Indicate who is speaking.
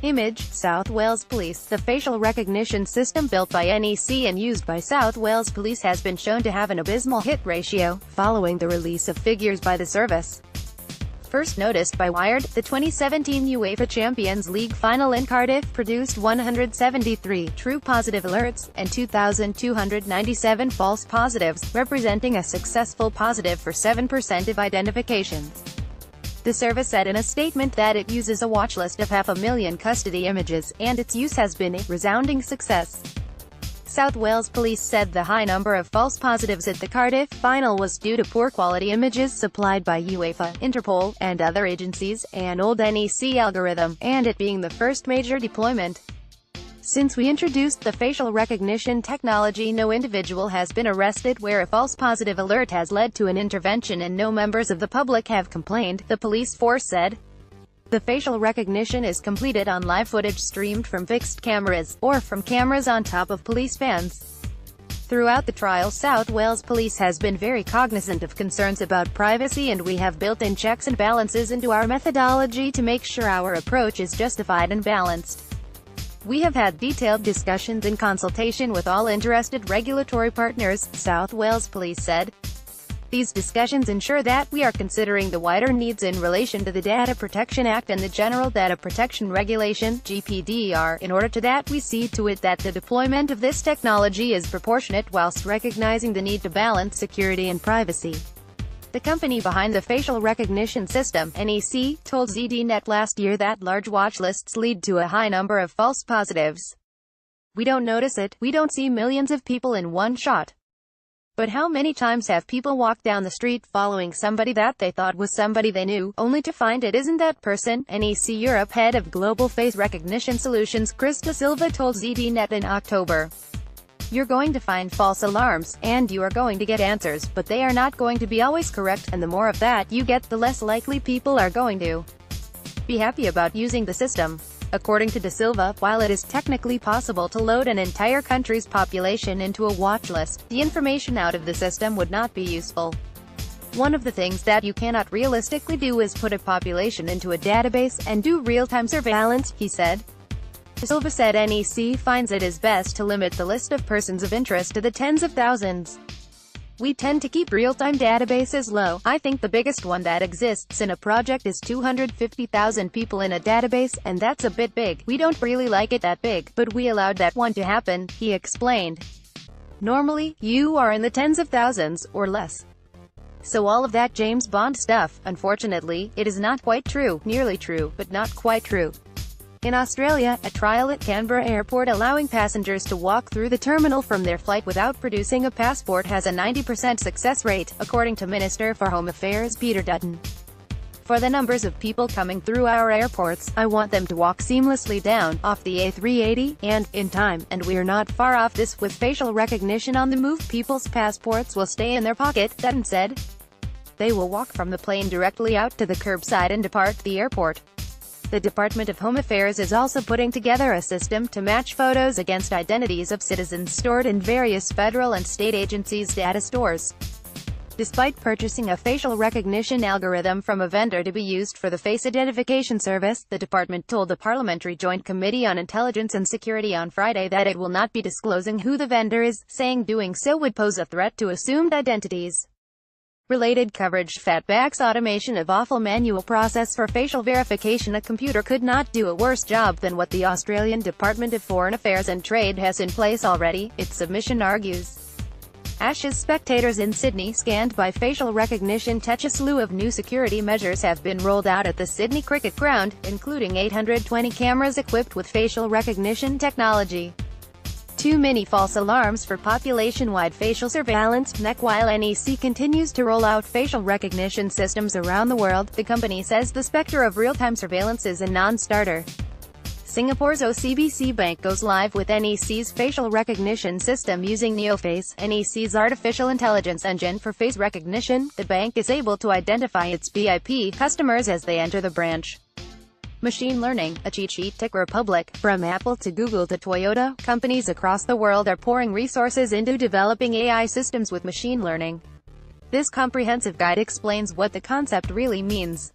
Speaker 1: Image, South Wales Police. The facial recognition system built by NEC and used by South Wales Police has been shown to have an abysmal hit ratio, following the release of figures by the service. First noticed by Wired, the 2017 UEFA Champions League Final in Cardiff produced 173 true positive alerts, and 2,297 false positives, representing a successful positive for 7% of identifications. The service said in a statement that it uses a watch list of 500,000 custody images, and its use has been a resounding success. South Wales Police said the high number of false positives at the Cardiff final was due to poor quality images supplied by UEFA, Interpol, and other agencies, an old NEC algorithm, and it being the first major deployment. Since we introduced the facial recognition technology, no individual has been arrested where a false positive alert has led to an intervention, and no members of the public have complained, the police force said. The facial recognition is completed on live footage streamed from fixed cameras, or from cameras on top of police vans. Throughout the trial, South Wales Police has been very cognizant of concerns about privacy, and we have built in checks and balances into our methodology to make sure our approach is justified and balanced. We have had detailed discussions in consultation with all interested regulatory partners, South Wales Police said. These discussions ensure that we are considering the wider needs in relation to the Data Protection Act and the General Data Protection Regulation, GPDR, in order to that we see to it that the deployment of this technology is proportionate whilst recognizing the need to balance security and privacy. The company behind the facial recognition system, NEC, told ZDNet last year that large watch lists lead to a high number of false positives. We don't notice it, we don't see millions of people in one shot. But how many times have people walked down the street following somebody that they thought was somebody they knew, only to find it isn't that person? NEC Europe head of Global Face Recognition Solutions Chris Da Silva told ZDNet in October. You're going to find false alarms, and you are going to get answers, but they are not going to be always correct, and the more of that you get, the less likely people are going to be happy about using the system. According to Da Silva, while it is technically possible to load an entire country's population into a watch list, the information out of the system would not be useful. One of the things that you cannot realistically do is put a population into a database and do real-time surveillance, he said. Da Silva said NEC finds it is best to limit the list of persons of interest to the tens of thousands. We tend to keep real-time databases low. I think the biggest one that exists in a project is 250,000 people in a database, and that's a bit big. We don't really like it that big, but we allowed that one to happen, he explained. Normally, you are in the tens of thousands, or less. So all of that James Bond stuff, unfortunately, it is not quite true, nearly true, but not quite true. In Australia, a trial at Canberra Airport allowing passengers to walk through the terminal from their flight without producing a passport has a 90% success rate, according to Minister for Home Affairs Peter Dutton. For the numbers of people coming through our airports, I want them to walk seamlessly down, off the A380, and, in time, and we're not far off this. With facial recognition on the move, people's passports will stay in their pocket, Dutton said. They will walk from the plane directly out to the curbside and depart the airport. The Department of Home Affairs is also putting together a system to match photos against identities of citizens stored in various federal and state agencies' data stores. Despite purchasing a facial recognition algorithm from a vendor to be used for the face identification service, the department told the Parliamentary Joint Committee on Intelligence and Security on Friday that it will not be disclosing who the vendor is, saying doing so would pose a threat to assumed identities. Related coverage: Fatback's automation of awful manual process for facial verification. A computer could not do a worse job than what the Australian Department of Foreign Affairs and Trade has in place already, its submission argues. Ashes spectators in Sydney scanned by facial recognition tech. A slew of new security measures have been rolled out at the Sydney Cricket Ground, including 820 cameras equipped with facial recognition technology. Too many false alarms for population-wide facial surveillance. While NEC continues to roll out facial recognition systems around the world, the company says the specter of real-time surveillance is a non-starter. Singapore's OCBC Bank goes live with NEC's facial recognition system using NeoFace, NEC's artificial intelligence engine for face recognition. The bank is able to identify its VIP customers as they enter the branch. Machine learning, a cheat sheet. Tech Republic. From Apple to Google to Toyota, companies across the world are pouring resources into developing AI systems with machine learning. This comprehensive guide explains what the concept really means.